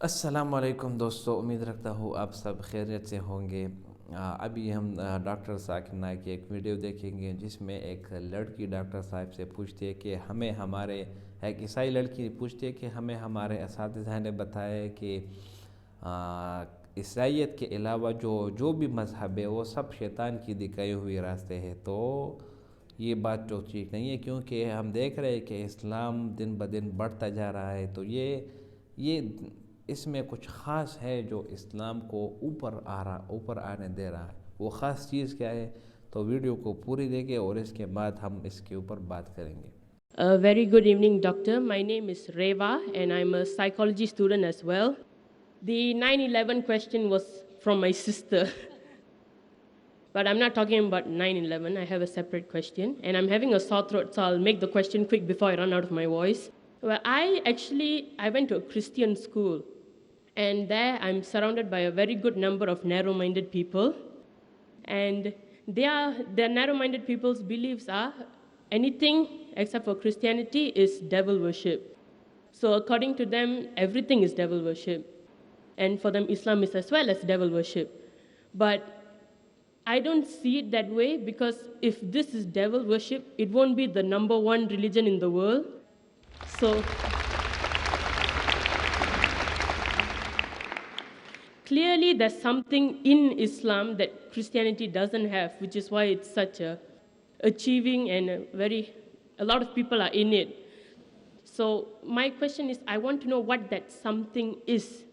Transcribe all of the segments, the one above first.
अस्सलाम वालेकुम दोस्तों, उम्मीद रखता हूँ आप सब खैरियत से होंगे। अभी हम डॉक्टर जाकिर नाइक की एक वीडियो देखेंगे जिसमें एक लड़की डॉक्टर साहब से पूछती है कि हमें हमारे एक ईसाई लड़की पूछती है कि हमें हमारे असातिज़ा ने बताया कि ईसाइयत के अलावा जो जो भी मज़हब है वो सब शैतान की दिखाई हुई रास्ते हैं। तो ये बात तो ठीक नहीं है, क्योंकि हम देख रहे हैं कि इस्लाम दिन ब दिन बढ़ता जा रहा है। तो ये इसमें कुछ ख़ास है जो इस्लाम को ऊपर आने दे रहा है। वो ख़ास चीज़ क्या है? तो वीडियो को पूरी देखें और इसके बाद हम इसके ऊपर बात करेंगे। A very good evening, doctor. My name is Reva, and I'm a psychology student as well. The 9/11 question was from my sister, but I'm not talking about 9/11. I have a separate question, and I'm having a sore throat, so I'll make the question quick before I run out of my voice. Well, I went to a Christian school, and there I'm surrounded by a very good number of narrow-minded people, and their narrow-minded people's beliefs are anything except for Christianity is devil worship. So according to them, everything is devil worship. And for them, Islam is as well as devil worship. But I don't see it that way, because if this is devil worship, it won't be the number one religion in the world. So clearly there's something in Islam that Christianity doesn't have, which is why it's such a achieving and a lot of people are in it. So my question is, I want to know what that something is.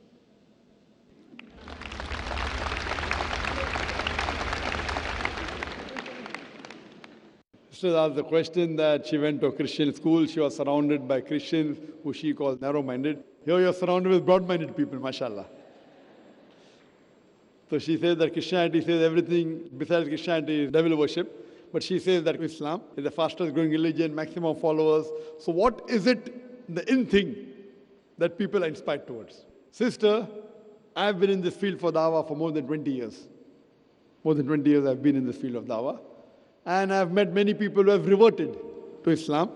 She asked the question that she went to a Christian school. She was surrounded by Christians who she calls narrow-minded. Here you're surrounded with broad-minded people, mashallah. So she says that Christianity says everything besides Christianity is devil worship. But she says that Islam is the fastest growing religion, maximum followers. So what is it, the in thing, that people are inspired towards? Sister, I've been in this field for dawah for more than 20 years. More than 20 years I've been in this field of dawah. And I've met many people who have reverted to Islam,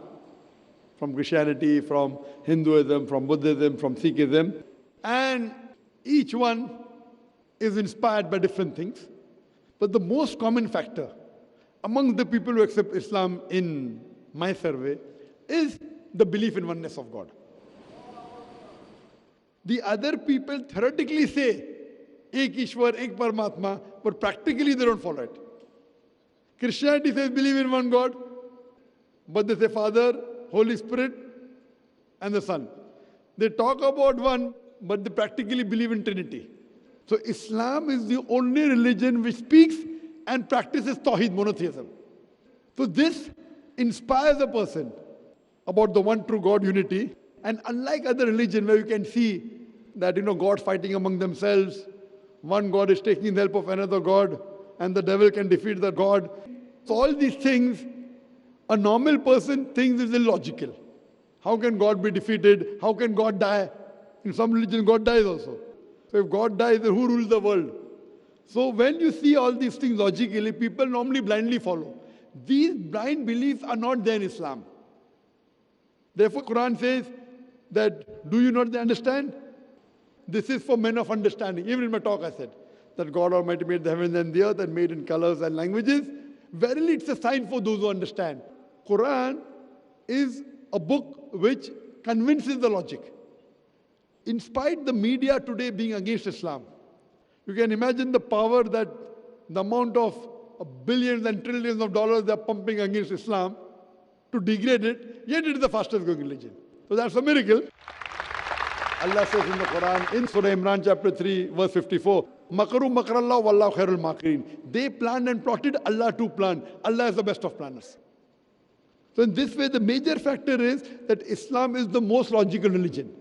from Christianity, from Hinduism, from Buddhism, from Sikhism. And each one is inspired by different things. But the most common factor among the people who accept Islam in my survey is the belief in oneness of God. The other people theoretically say, Ek Ishwar, Ek Paramatma, but practically they don't follow it. Christianity says believe in one God, but they say Father, Holy Spirit, and the Son. They talk about one, but they practically believe in Trinity. So Islam is the only religion which speaks and practices Tawheed, monotheism. So this inspires a person about the one true God, unity. And unlike other religions where you can see that, gods fighting among themselves, one God is taking the help of another God, and the devil can defeat the God. So all these things, a normal person thinks is illogical. How can God be defeated? How can God die? In some religions, God dies also. So if God dies, then who rules the world? So when you see all these things logically, people normally blindly follow. These blind beliefs are not there in Islam. Therefore, Quran says that, do you not understand? This is for men of understanding. Even in my talk I said that God Almighty made the heavens and the earth and made in colors and languages. Verily, it's a sign for those who understand. Quran is a book which convinces the logic. In spite the media today being against Islam, you can imagine the power that the amount of billions and trillions of dollars they're pumping against Islam to degrade it, yet it is the fastest growing religion. So that's a miracle. Allah says in the Quran, in Surah Imran chapter 3, verse 54, Makaru makarallah wallahu khairul makirin. They planned and plotted, Allah too planned. Allah is the best of planners. So in this way, the major factor is that Islam is the most logical religion.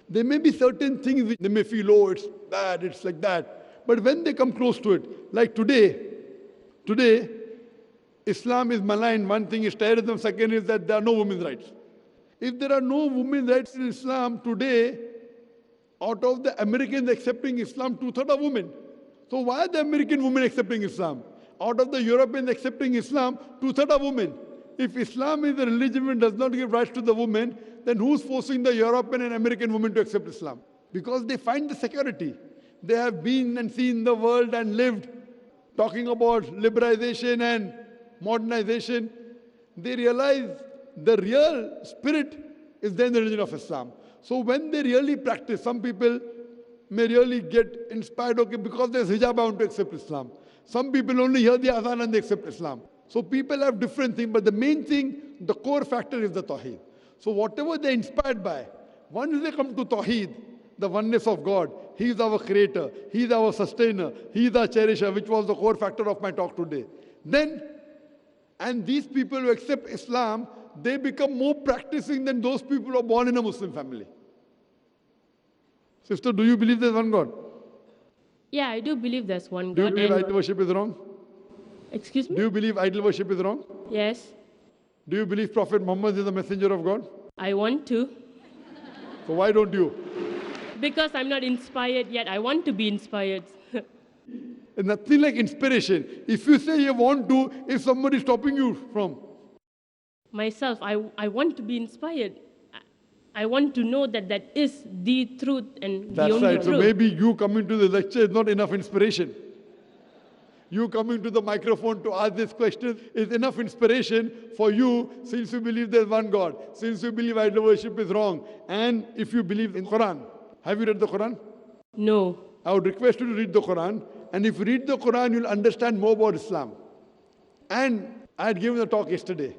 There may be certain things which they may feel, oh, it's bad, it's like that. But when they come close to it, like today, Islam is maligned. One thing is terrorism, second is that there are no women's rights. If there are no women's rights in Islam today, out of the Americans accepting Islam, 2/3 are women. So why are the American women accepting Islam? Out of the Europeans accepting Islam, 2/3 are women. If Islam is a religion which does not give rights to the women, then who's forcing the European and American women to accept Islam? because they find the security. They have been and seen the world and lived, talking about liberalization and modernization. They realize the real spirit is there in the religion of Islam. So when they really practice, some people may really get inspired, okay, because there's hijab, I want to accept Islam. Some people only hear the adhan and they accept Islam. So people have different things, but the main thing, the core factor is the Tawheed. So whatever they're inspired by, once they come to Tawheed, the oneness of God, He is our creator, He is our sustainer, He is our cherisher, which was the core factor of my talk today. Then, and these people who accept Islam, they become more practicing than those people who are born in a Muslim family. Sister, do you believe there's one God? Yeah, I do believe there's one Do you God. believe idol worship is wrong? Excuse me? Do you believe idol worship is wrong? Yes, Do you believe Prophet Muhammad is the messenger of God? I want to. So why don't you? Because I'm not inspired yet. I want to be inspired. It's nothing like inspiration. If you say you want to, if somebody is stopping you from. Myself, I want to be inspired. I want to know that that is the truth and That's the only right. So truth. maybe you coming to the lecture is not enough inspiration. You coming to the microphone to ask this question is enough inspiration for you, since you believe there's one God, since you believe idol worship is wrong, and if you believe in Quran. Have you read the Quran? No. I would request you to read the Quran, and if you read the Quran, you'll understand more about Islam. And I had given a talk yesterday,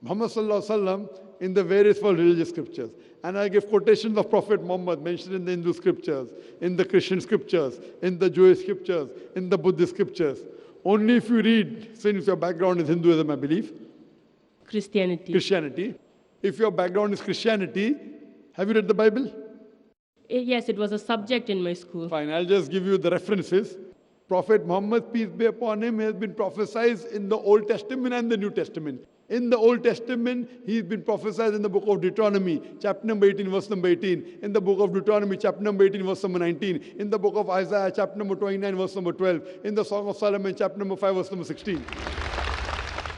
Muhammad Sallallahu Alaihi Wasallam in the various world religious scriptures. And I gave quotations of Prophet Muhammad mentioned in the Hindu scriptures, in the Christian scriptures, in the Jewish scriptures, in the Buddhist scriptures. Only if you read, since your background is Hinduism, I believe, Christianity. If your background is Christianity, have you read the Bible? Yes, it was a subject in my school. Fine, I'll just give you the references. Prophet Muhammad, peace be upon him, has been prophesied in the Old Testament and the New Testament. In the Old Testament, he's been prophesied in the book of Deuteronomy, chapter number 18, verse number 18. In the book of Deuteronomy, chapter number 18, verse number 19. In the book of Isaiah, chapter number 29, verse number 12. In the Song of Solomon, chapter number 5, verse number 16.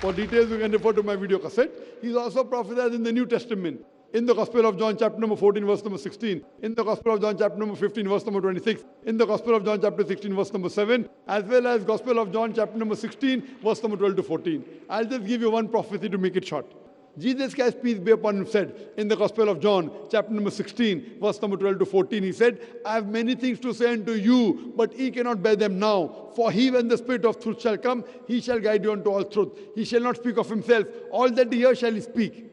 For details, you can refer to my video cassette. He's also prophesied in the New Testament. In the Gospel of John, chapter number 14, verse number 16. In the Gospel of John, chapter number 15, verse number 26. In the Gospel of John, chapter 16, verse number 7. As well as Gospel of John, chapter number 16, verse number 12 to 14. I'll just give you one prophecy to make it short. Jesus Christ, peace be upon him, said in the Gospel of John, chapter number 16, verse number 12 to 14, he said, I have many things to say unto you, but ye cannot bear them now. For he, when the Spirit of truth shall come, he shall guide you unto all truth. He shall not speak of himself. All that he hears shall he speak.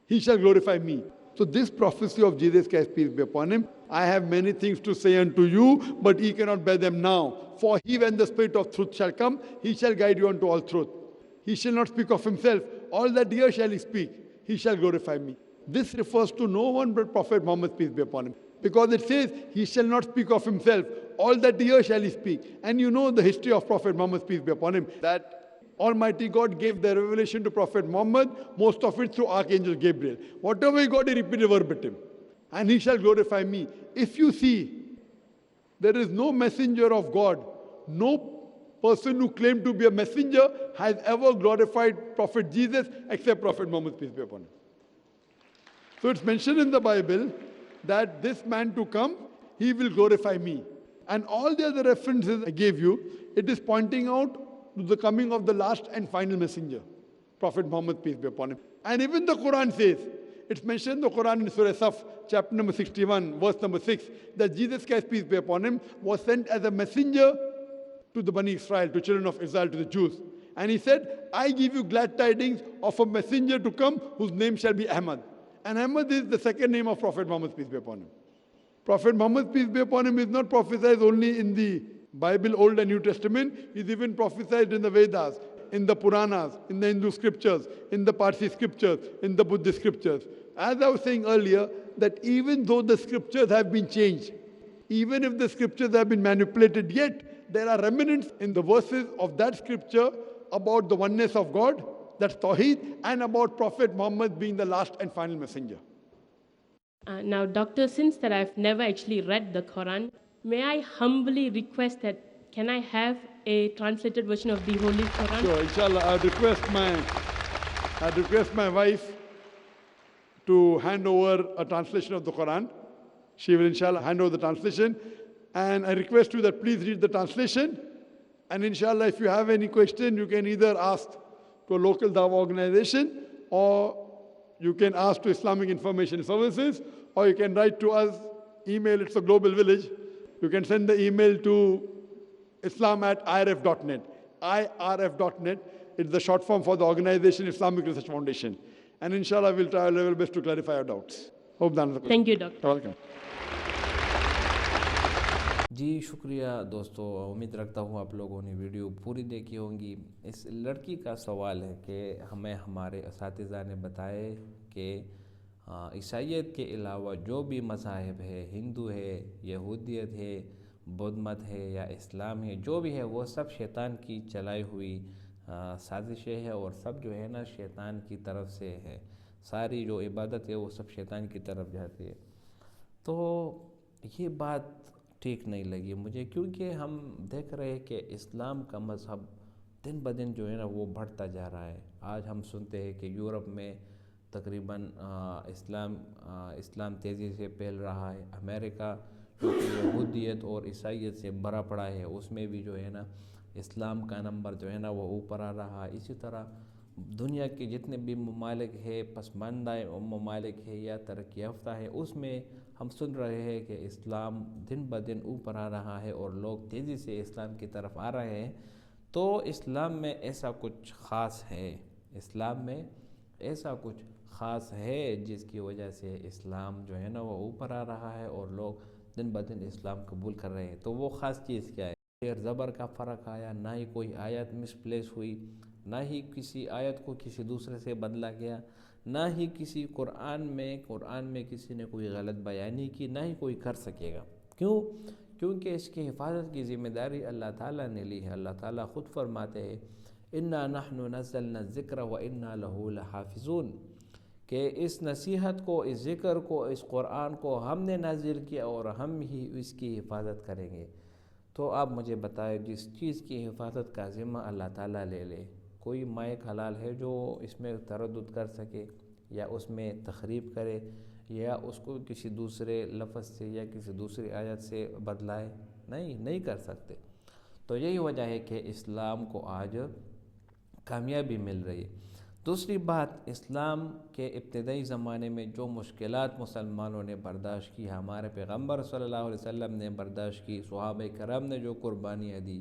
He shall glorify me. So this prophecy of Jesus Christ, peace be upon him, I have many things to say unto you, but ye cannot bear them now. For he, when the Spirit of truth shall come, he shall guide you unto all truth. He shall not speak of himself. All that he hears shall he speak. He shall glorify me. This refers to no one but Prophet Muhammad, peace be upon him. Because it says, he shall not speak of himself. All that he hears shall he speak. And you know the history of Prophet Muhammad, peace be upon him, that Almighty God gave the revelation to Prophet Muhammad, most of it through Archangel Gabriel. Whatever he got, he repeated verbatim. And he shall glorify me. If you see, there is no messenger of God, no person who claimed to be a messenger has ever glorified Prophet Jesus except Prophet Muhammad, peace be upon him. So it's mentioned in the Bible that this man to come, he will glorify me. And all the other references I gave you, it is pointing out to the coming of the last and final messenger, Prophet Muhammad, peace be upon him. And even the Quran says, it's mentioned in the Quran in Surah Saf, chapter number 61, verse number 6, that Jesus Christ, peace be upon him, was sent as a messenger to the Bani Israel, to children of Israel, to the Jews. And he said, I give you glad tidings of a messenger to come whose name shall be Ahmad. And Ahmad is the second name of Prophet Muhammad, peace be upon him. Prophet Muhammad, peace be upon him, is not prophesied only in the Bible, Old and New Testament. Is even prophesied in the Vedas, in the Puranas, in the Hindu scriptures, in the Parsi scriptures, in the Buddhist scriptures. As I was saying earlier, that even though the scriptures have been changed, even if the scriptures have been manipulated, yet there are remnants in the verses of that scripture about the oneness of God, that's Tawheed, and about Prophet Muhammad being the last and final messenger. Now, Doctor, since that I've never actually read the Quran, may I humbly request that can I have a translated version of the Holy Quran? Sure, inshallah, I'd request my wife to hand over a translation of the Quran. She will inshallah hand over the translation. And I request you that please read the translation. And inshallah, if you have any question, you can either ask to a local Dawah organization, or you can ask to Islamic Information Services, or you can write to us, email, it's a global village. You can send the email to islam@irf.net. irf.net, it's the short form for the organization Islamic Research Foundation. And inshallah, we'll try our level best to clarify your doubts. Hope that answers the question. Thank you, Doctor. You're welcome. جی شکریہ دوستو، امید رکھتا ہوں آپ لوگوں نے video پوری دیکھی ہوں گی۔ اس لڑکی کا سوال ہے کہ ہمیں ہمارے اساتذہ نے بتائے کہ عیسائیت کے علاوہ جو بھی مذاہب ہے، ہندو ہے، یہودیت ہے، بدھ مت ہے یا اسلام ہے، جو بھی ہے وہ سب شیطان کی چلائی ہوئی سازشیں ہے، اور سب جو ہے نا شیطان کی طرف سے ہے۔ ساری جو عبادت ہے وہ سب شیطان کی طرف جاتی ہے۔ تو یہ بات ٹھیک نہیں لگی مجھے، کیونکہ ہم دیکھ رہے ہیں کہ اسلام کا مذہب دن بدن جو ہے نا وہ بڑھتا جا رہا ہے۔ آج ہم سنتے ہیں کہ یورپ میں تقریباً اسلام تیزی سے پھیل رہا ہے۔ امریکہ جو کہ یہودیت اور عیسائیت سے بھرا پڑا ہے، اس میں بھی جو ہے نا اسلام کا نمبر جو ہے نا وہ اوپر آ رہا ہے۔ اسی طرح دنیا کے جتنے بھی ممالک ہے، پسماندہ ممالک ہے یا ترقی یافتہ ہے، اس میں ہم سن رہے ہیں کہ اسلام دن بدن اوپر آ رہا ہے اور لوگ تیزی سے اسلام کی طرف آ رہے ہیں۔ تو اسلام میں ایسا کچھ خاص ہے، اسلام میں ایسا کچھ خاص ہے جس کی وجہ سے اسلام جو ہے نا وہ اوپر آ رہا ہے اور لوگ دن بدن اسلام قبول کر رہے ہیں۔ تو وہ خاص چیز کیا ہے؟ زیر زبر کا فرق آیا، نہ ہی کوئی آیت مس پلیس ہوئی، نہ ہی کسی آیت کو کسی دوسرے سے بدلا گیا، نہ ہی کسی قرآن میں کسی نے کوئی غلط بیانی کی، نہ ہی کوئی کر سکے گا۔ کیوں؟ کیونکہ اس کی حفاظت کی ذمہ داری اللہ تعالیٰ نے لی ہے۔ اللہ تعالیٰ خود فرماتے ہیں اِنَّا نَحْنُ نَزَّلْنَا الذِّكْرَ وَإِنَّا لَهُ لَحَافِظُونَ، کہ اس نصیحت کو، اس ذکر کو، اس قرآن کو ہم نے نازل کیا اور ہم ہی اس کی حفاظت کریں گے۔ تو آپ مجھے بتائیں، جس چیز کی حفاظت کا ذمہ اللہ تعالیٰ لے لے، کوئی مائک حلال ہے جو اس میں تردد کر سکے یا اس میں تخریب کرے یا اس کو کسی دوسرے لفظ سے یا کسی دوسری آیت سے بدلائے؟ نہیں کر سکتے۔ تو یہی وجہ ہے کہ اسلام کو آج کامیابی مل رہی ہے۔ دوسری بات، اسلام کے ابتدائی زمانے میں جو مشکلات مسلمانوں نے برداشت کی، ہمارے پیغمبر صلی اللہ علیہ وسلم نے برداشت کی، صحابہ کرام نے جو قربانیاں دی،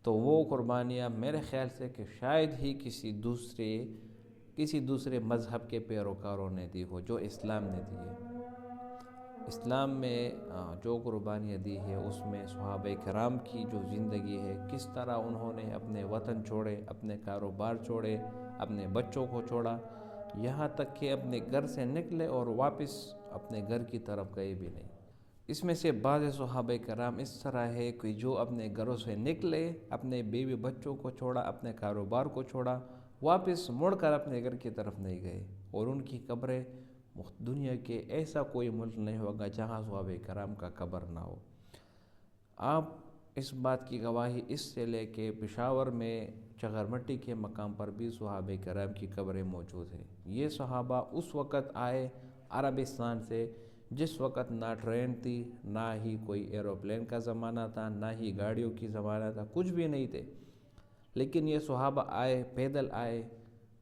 تو وہ قربانیاں میرے خیال سے کہ شاید ہی کسی دوسرے مذہب کے پیروکاروں نے دی ہو جو اسلام نے دی ہے۔ اسلام میں جو قربانیاں دی ہے اس میں صحابہ کرام کی جو زندگی ہے، کس طرح انہوں نے اپنے وطن چھوڑے، اپنے کاروبار چھوڑے، اپنے بچوں کو چھوڑا، یہاں تک کہ اپنے گھر سے نکلے اور واپس اپنے گھر کی طرف گئے بھی نہیں۔ اس میں سے بعض صحابہ کرام اس طرح ہے کہ جو اپنے گھروں سے نکلے، اپنے بیوی بچوں کو چھوڑا، اپنے کاروبار کو چھوڑا، واپس مڑ کر اپنے گھر کی طرف نہیں گئے، اور ان کی قبریں دنیا کے ایسا کوئی ملک نہیں ہوگا جہاں صحابہ کرام کا قبر نہ ہو۔ آپ اس بات کی گواہی اس سے لے کے پشاور میں چغر مٹی کے مقام پر بھی صحابہ کرام کی قبریں موجود ہیں۔ یہ صحابہ اس وقت آئے عربستان سے جس وقت نہ ٹرین تھی، نہ ہی کوئی ایروپلین کا زمانہ تھا، نہ ہی گاڑیوں کی زمانہ تھا، کچھ بھی نہیں تھے، لیکن یہ صحابہ آئے، پیدل آئے،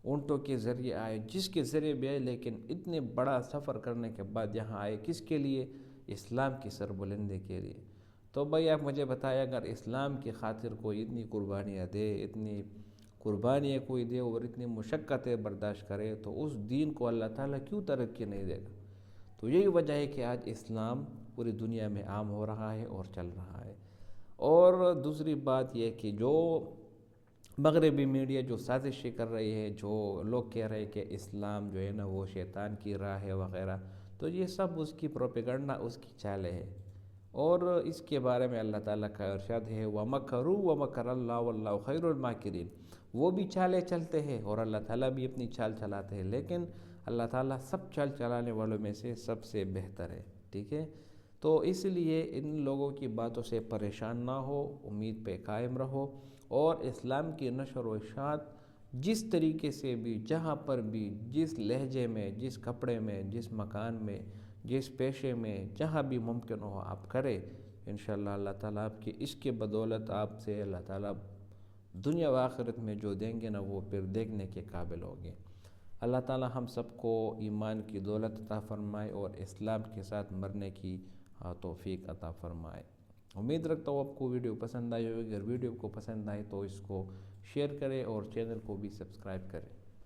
اونٹوں کے ذریعے آئے، جس کے ذریعے بھی آئے، لیکن اتنے بڑا سفر کرنے کے بعد یہاں آئے کس کے لیے؟ اسلام کی سربلندی کے لیے۔ تو بھائی آپ مجھے بتائیں، اگر اسلام کی خاطر کوئی اتنی قربانیاں دے، اتنی قربانیاں کوئی دے اور اتنی مشقتیں برداشت کرے، تو اس دین کو اللہ تعالیٰ کیوں ترقی نہیں دے گا؟ تو یہی وجہ ہے کہ آج اسلام پوری دنیا میں عام ہو رہا ہے اور چل رہا ہے۔ اور دوسری بات یہ کہ جو مغربی میڈیا جو سازشیں کر رہی ہے، جو لوگ کہہ رہے ہیں کہ اسلام جو ہے نا وہ شیطان کی راہ ہے وغیرہ، تو یہ سب اس کی پروپیگنڈا، اس کی چالیں ہے، اور اس کے بارے میں اللہ تعالیٰ کا ارشاد ہے وَمَكَرُوا وَمَكَرَ اللَّهُ وَاللَّهُ خَيْرُ الْمَاكِرِينَ۔ وہ بھی چالیں چلتے ہیں اور اللہ تعالیٰ بھی اپنی چال چلاتے ہیں، لیکن اللہ تعالیٰ سب چال چلانے والوں میں سے سب سے بہتر ہے، ٹھیک ہے؟ تو اس لیے ان لوگوں کی باتوں سے پریشان نہ ہو، امید پہ قائم رہو، اور اسلام کی نشر و اشاعت جس طریقے سے بھی، جہاں پر بھی، جس لہجے میں، جس کپڑے میں، جس مکان میں جس پیشے میں جہاں بھی ممکن ہو آپ کریں، انشاءاللہ اللہ تعالیٰ آپ کی اس کے بدولت آپ سے اللہ تعالیٰ دنیا و آخرت میں جو دیں گے نا وہ پھر دیکھنے کے قابل ہوگے۔ اللہ تعالیٰ ہم سب کو ایمان کی دولت عطا فرمائے اور اسلام کے ساتھ مرنے کی توفیق عطا فرمائے۔ امید رکھتا ہوں آپ کو ویڈیو پسند آئی ہوگی۔ اگر ویڈیو کو پسند آئے تو اس کو شیئر کریں اور چینل کو بھی سبسکرائب کریں۔